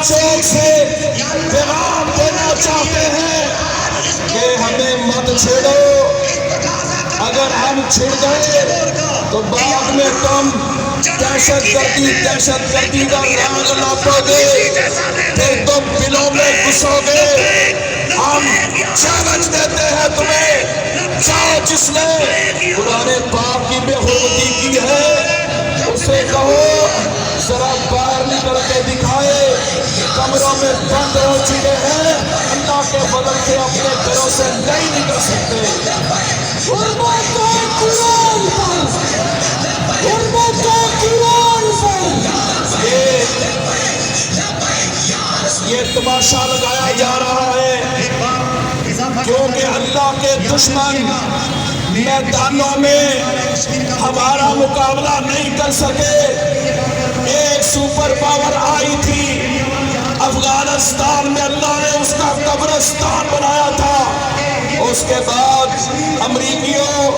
چوک سے پیغام دینا چاہتے ہیں کہ ہمیں مت چھیڑو، اگر ہم چھڑ گئے تو بعد میں تم دہشت گردی کا رنگ لاپو گے، پھر تم بلوں میں گھسو گے۔ ہم چیلنج دیتے ہیں تمہیں، جاؤ جس نے قرآن پاک کی بے حرمتی کی ہے اسے کہو ذرا باہر نکل کے دکھائے، کمروں میں بند ہو چکے ہیں، اللہ کے فضل سے اپنے گھروں سے نہیں نکل سکتے۔ حرمت قرآن پر، حرمت قرآن پر یہ تماشا لگایا جا رہا ہے کیونکہ اللہ کے دشمن میدانوں میں ہمارا مقابلہ نہیں کر سکے۔ ایک سپر پاور آئی تھی افغانستان میں، اللہ نے اس کا قبرستان بنایا تھا۔ اس کے بعد امریکیوں،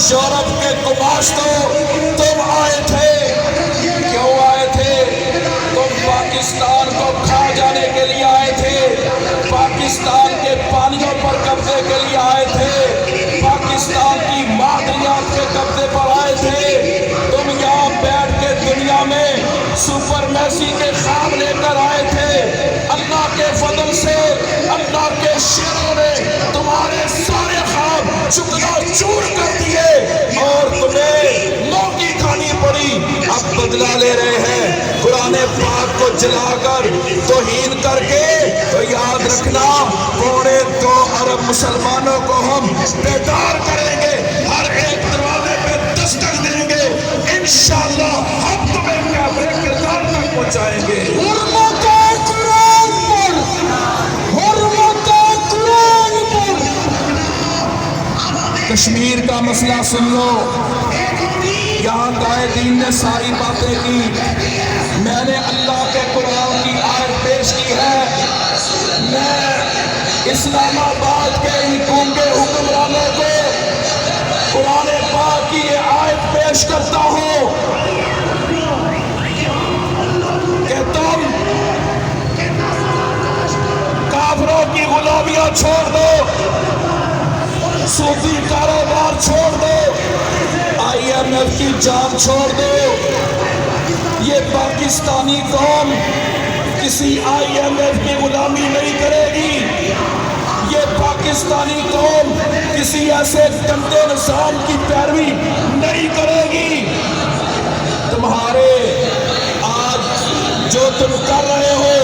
یورپ کے گماشتوں، تم آئے تھے۔ کیوں آئے تھے؟ تم پاکستان کو کھا جانے کے لیے آئے تھے، پاکستان کے پانیوں پر قبضے کے لیے آئے تھے، پاکستان کی معدنیات کے قبضے پر آئے تھے۔ تم یہاں بیٹھ کے دنیا میں سپر میسی کے خواب لے کر آئے تھے۔ اللہ کے فضل سے اللہ کے شیروں نے تمہارے سارے خواب چکنا چور کر دیے اور تمہیں موقع کھانی پڑی۔ اب بدلہ لے رہے ہیں قرآن پاک کو جلا کر، توہین کر کے۔ تو یاد رکھنا 2.25 ارب مسلمانوں کو ہم بیدار کریں گے، ہر ایک دروازے پہ دستک دیں گے، انشاءاللہ ہم تمہیں کعبے کردار تک پہنچائیں گے۔ حرمت قرآن پر، حرمت قرآن پر۔ کشمیر کا مسئلہ سن لو، یہاں قائدین نے ساری باتیں کی، میں نے اللہ کے قرآن کی آیت پیش کی ہے۔ میں اسلام آباد کے ان گونگے حکمرانوں کو قرآن پاک کی یہ آیت پیش کرتا ہوں کہ تم کافروں کی غلامیاں چھوڑ دو، سودی کاروبار چھوڑ دو، IMF کی جان چھوڑ دو۔ یہ پاکستانی قوم کسی IMF کی غلامی نہیں کرے گی، یہ پاکستانی قوم کسی ایسے گندے نظام کی پیروی نہیں کرے گی۔ تمہارے آج جو تم کر رہے ہو،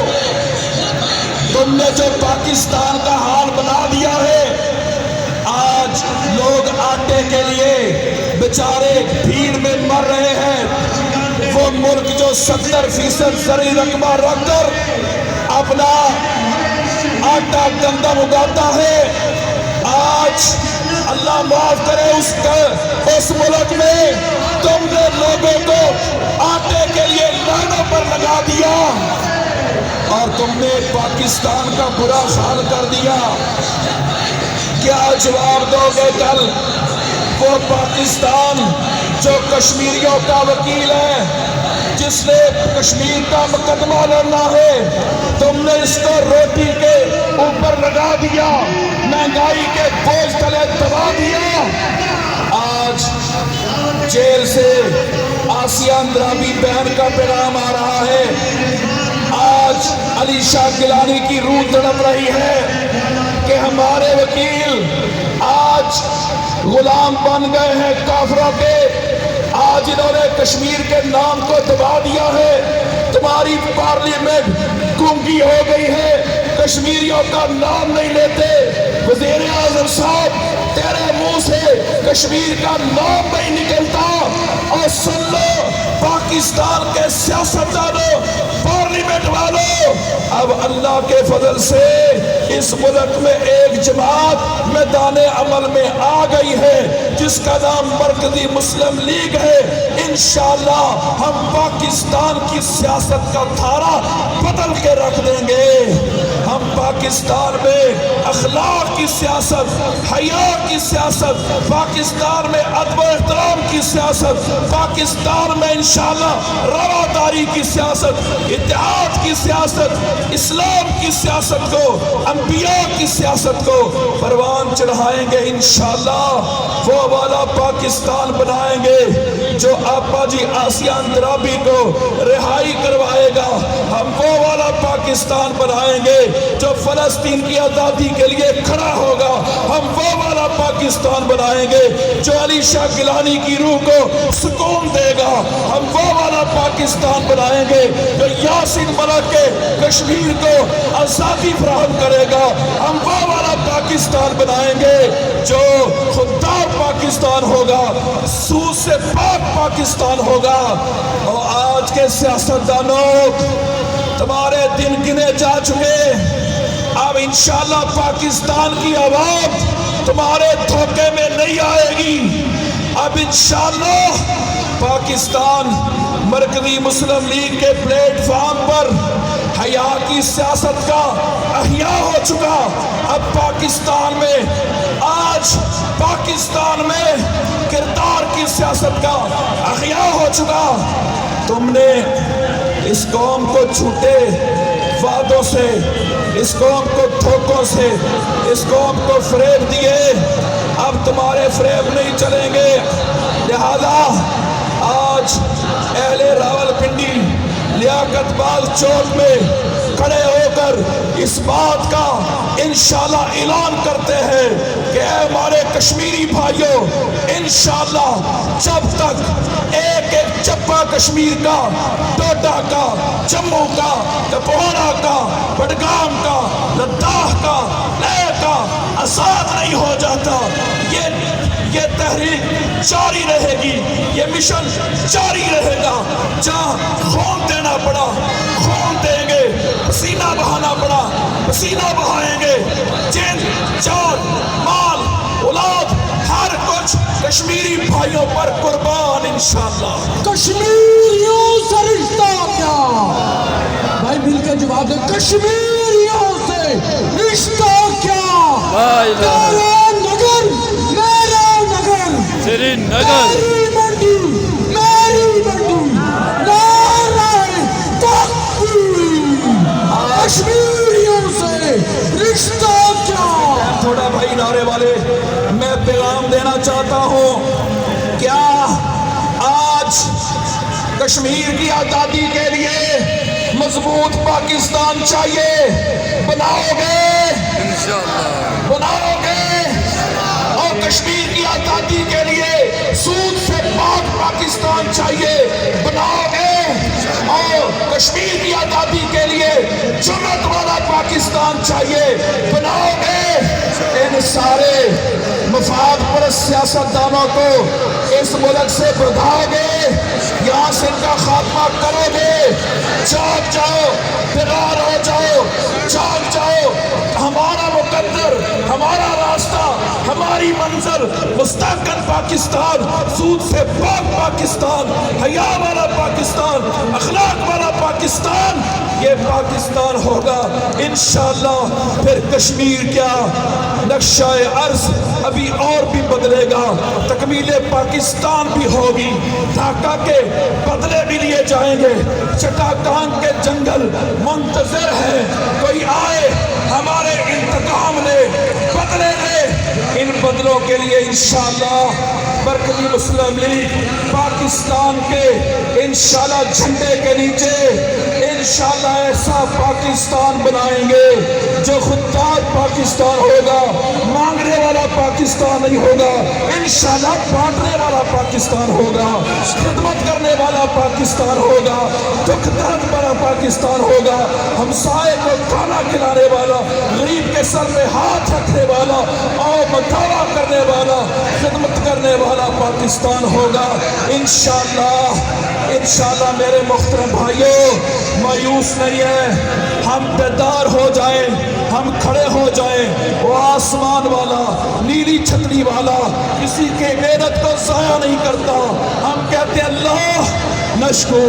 تم نے جو پاکستان کا حال بنا دیا ہے، آج لوگ آٹے کے لیے بیچارے بھیڑ میں مر رہے ہیں۔ وہ ملک جو 70% زرعی رقبہ رکھ کر اپنا آٹا گندم اگاتا ہے، آج اللہ معاف کرے اس ملک میں تم نے لوگوں کو آٹے کے لیے لائنوں پر لگا دیا اور تم نے پاکستان کا برا حال کر دیا۔ کیا جواب دو گے کل وہ پاکستان جو کشمیریوں کا وکیل ہے، جس نے کشمیر کا مقدمہ لڑنا ہے؟ تم نے اس کو روٹی کے اوپر لگا دیا، مہنگائی کے بوجھ تلے دبا دیا۔ آج جیل سے آسیہ اندرابی بہن کا پیغام آ رہا ہے، آج علی شاہ گیلانی کی روح تڑپ رہی ہے کہ ہمارے وکیل آج غلام بن گئے ہیں کافروں کے، آج انہوں نے کشمیر کے نام کو دبا دیا ہے۔ تمہاری پارلیمنٹ گونگی ہو گئی ہے، کشمیریوں کا نام نہیں لیتے۔ وزیر اعظم صاحب، تیرے منہ سے کشمیر کا نام نہیں نکلتا۔ اور سن لو پاکستان کے سیاستدانوں، پارلیمنٹ والوں، اب اللہ کے فضل سے اس ملک میں ایک جماعت میدان عمل میں آ گئی ہے جس کا نام مرکزی مسلم لیگ ہے۔ انشاءاللہ ہم پاکستان کی سیاست کا دھارا بدل کے رکھ دیں گے۔ ہم پاکستان میں اخلاق کی سیاست، حیا کی سیاست، پاکستان میں ادب و احترام کی سیاست، پاکستان میں انشاءاللہ رواداری برابری کی سیاست، اتحاد کی سیاست، اسلام کی سیاست کو، انبیاء کی سیاست کو پروان چڑھائیں گے انشاءاللہ۔ وہ والا پاکستان بنائیں گے جو آپا جی آسیہ اندرابی کو رہائی کروائے گا۔ ہم وہ والا پاکستان بنائیں گے جو فلسطین کی آزادی کے لیے کھڑا ہوگا۔ ہم وہ والا پاکستان بنائیں گے جو علی شاہ گیلانی کی روح کو سکون دے گا۔ ہم وہ والا پاکستان بنائیں گے جو یاسین ملک کے کشمیر کو آزادی فراہم کرے گا۔ ہم وہ والا پاکستان بنائیں گے جو خوددار پاکستان ہوگا، سود سے پاک پاکستان ہوگا۔ اور آج کے سیاستدانوں، تمہارے دن گنے جا چکے، اب انشاءاللہ پاکستان کی عوام تمہارے دھوکے میں نہیں آئے گی۔ اب انشاءاللہ پاکستان مرکزی مسلم لیگ کے پلیٹ فارم پر حیا کی سیاست کا احیاء ہو چکا۔ اب پاکستان میں، آج پاکستان میں کردار کی سیاست کا احیاء ہو چکا۔ تم نے اس قوم کو جھوٹے وعدوں سے، اس قوم کو دھوکوں سے، اس قوم کو فریب دیے، اب تمہارے فریب نہیں چلیں گے۔ لہذا آج اہل راولپنڈی لیاقت باغ چوک میں کھڑے ہو کر اس بات کا انشاءاللہ اعلان کرتے ہیں کہ اے ہمارے کشمیری بھائیوں، انشاءاللہ جب تک ایک ایک چپا کشمیر کا، ڈوڈا کا، جموں کا، کپواڑہ کا، بڈگام کا، لداخ کا، لیہ کا آزاد نہیں ہو جاتا، یہ تحریک جاری رہے گی، یہ مشن جاری رہے گا۔ جہاں خون دینا پڑا خون دیں گے، پسینہ بہانا پڑا پسینہ بہائیں گے، جن جان مال اولاد ہر کچھ کشمیری بھائیوں پر قربان انشاءاللہ۔ کشمیریوں سے رشتہ کیا؟ بھائی مل کے جواب دیں، کشمیریوں سے رشتہ کیا؟ تیرا نگر میرا نگر، سری نگر، میری منڈی میری منڈی، نعرہ تکبیر۔ کشمیریوں سے رشتہ کیا؟ تھوڑا بھائی نعرے والے، میں پیغام دینا چاہتا ہوں، کیا آج کشمیر کی آزادی کے لیے مضبوط پاکستان چاہیے؟ بناؤ گے؟ بناؤ گے؟ اور کشمیر کی آزادی کے لیے سود سے پاک پاکستان چاہیے؟ بناؤ گے؟ اور کشمیر کی آزادی کے لیے جرأت والا پاکستان چاہیے؟ بناؤ گے؟ ان سارے مفاد پرست سیاستدانوں کو اس ملک سے بھگاؤ گے؟ یہاں سے ان کا خاتمہ کرو گے؟ جاگ جاؤ، بیدار ہو جاؤ، جاگ جاؤ۔ ہمارا مقدر، ہمارا راستہ، ہماری منزل مستقل پاکستان، سود سے پاک پاکستان، حیا والا پاکستان، اخلاق والا پاکستان، یہ پاکستان ہوگا انشاءاللہ۔ پھر کشمیر کیا، نقشہ ارض ابھی اور بھی بدلے گا، تکمیل پاکستان بھی ہوگی، ڈھاکہ کے بدلے بھی لیے جائیں گے۔ چٹاکان کے جنگل منتظر ہے، کوئی آئے ہمارے انتقام لے، بدلے لے۔ ان بدلوں کے لیے انشاءاللہ مرکزی مسلم لیگ پاکستان کے انشاءاللہ جھنڈے کے نیچے انشاءاللہ ایسا پاکستان بنائیں گے جو خوددار پاکستان ہوگا، مانگنے والا پاکستان نہیں ہوگا، انشاءاللہ بانٹنے والا پاکستان ہوگا، خدمت کرنے والا پاکستان ہوگا، دکھ درد والا پاکستان ہوگا، ہمسائے کو کھانا کھلانے والا، غریب کے سر میں ہاتھ رکھنے والا اور مداوا کرنے والا، خدمت کرنے والا پاکستان ہوگا انشاءاللہ۔ انشاءاللہ میرے محترم بھائیوں، مایوس نہیں ہے، ہم بیدار ہو جائیں، ہم کھڑے ہو جائیں۔ وہ آسمان والا، نیلی چھتری والا کسی کی محنت کو ضائع نہیں کرتا۔ ہم کہتے ہیں اللہ نشکو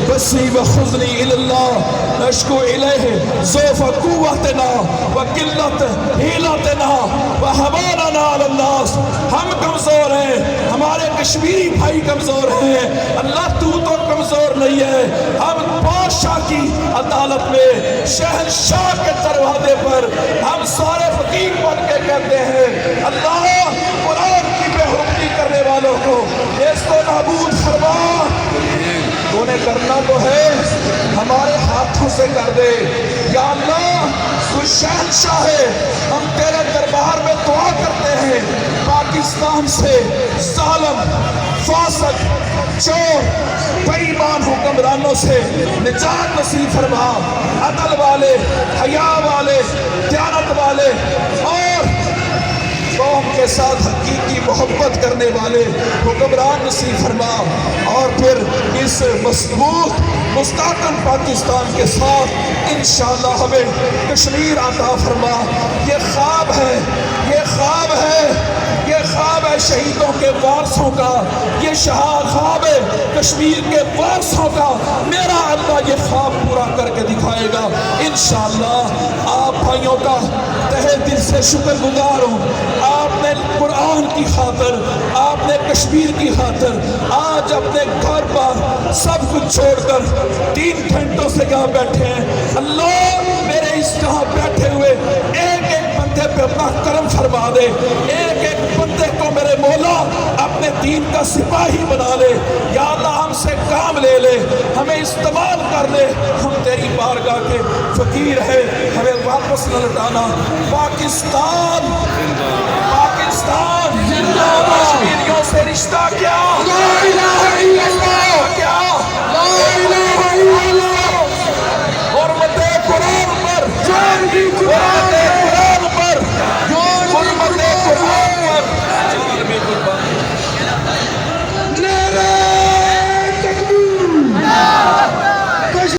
بسی و خزنی اللہ نشکو الیہ ضعف قوتنا و قلت حیلتنا و حوالنا علی الناس. ہم کمزور ہیں, ہمارے کشمیری بھائی کمزور ہیں, اللہ تو کمزور نہیں ہے. ہم بادشاہ کی عدالت میں شہنشاہ کے دروازے پر ہم سارے فقیر بن کے کہتے ہیں اللہ قرآن کی بے حرمتی کرنے والوں کو نیست و نابود فرما. تو نے کرنا تو ہے, ہمارے ہاتھوں سے کر دے یا اللہ. تو شہنشاہ ہے, ہم تیرے دربار میں دعا کرتے ہیں پاکستان سے ظالم, فاسق, چور, بے ایمان حکمرانوں سے نجات نصیب فرما. عدل والے, حیا والے, دیانت والے اور قوم کے ساتھ حقیقی محبت کرنے والے حکمران نصیب فرما. اور پھر اس مضبوط مستحکم پاکستان کے ساتھ انشاءاللہ ہمیں کشمیر عطا فرما. یہ خواب ہے, یہ خواب ہے, یہ خواب ہے شہیدوں کے وارثوں کا, یہ خواب ہے کشمیر کے وارثوں کا. میرا اللہ یہ خواب پورا کر کے دکھائے گا انشاءاللہ. آپ بھائیوں کا تہہ دل سے شکر گزار ہوں. آپ نے قرآن کی خاطر, آپ نے کشمیر کی خاطر آج اپنے گھر بار سب کچھ چھوڑ کر 3 گھنٹوں سے یہاں بیٹھے ہیں. اللہ میرے اس یہاں بیٹھے ہوئے ایک ایک بندے پہ اپنا کرم فرما دے, ایک ایک بندے کو میرے مولا اپنے دین کا سپاہی بنا لے. یا اللہ ہم سے کام لے لے, ہمیں استعمال کر لے. ہم تیری بارگاہ کے فقیر ہیں, ہمیں واپس نہ لوٹانا. پاکستان زندہ باد. کشمیریوں سے رشتہ کیا, لا الہ الا اللہ.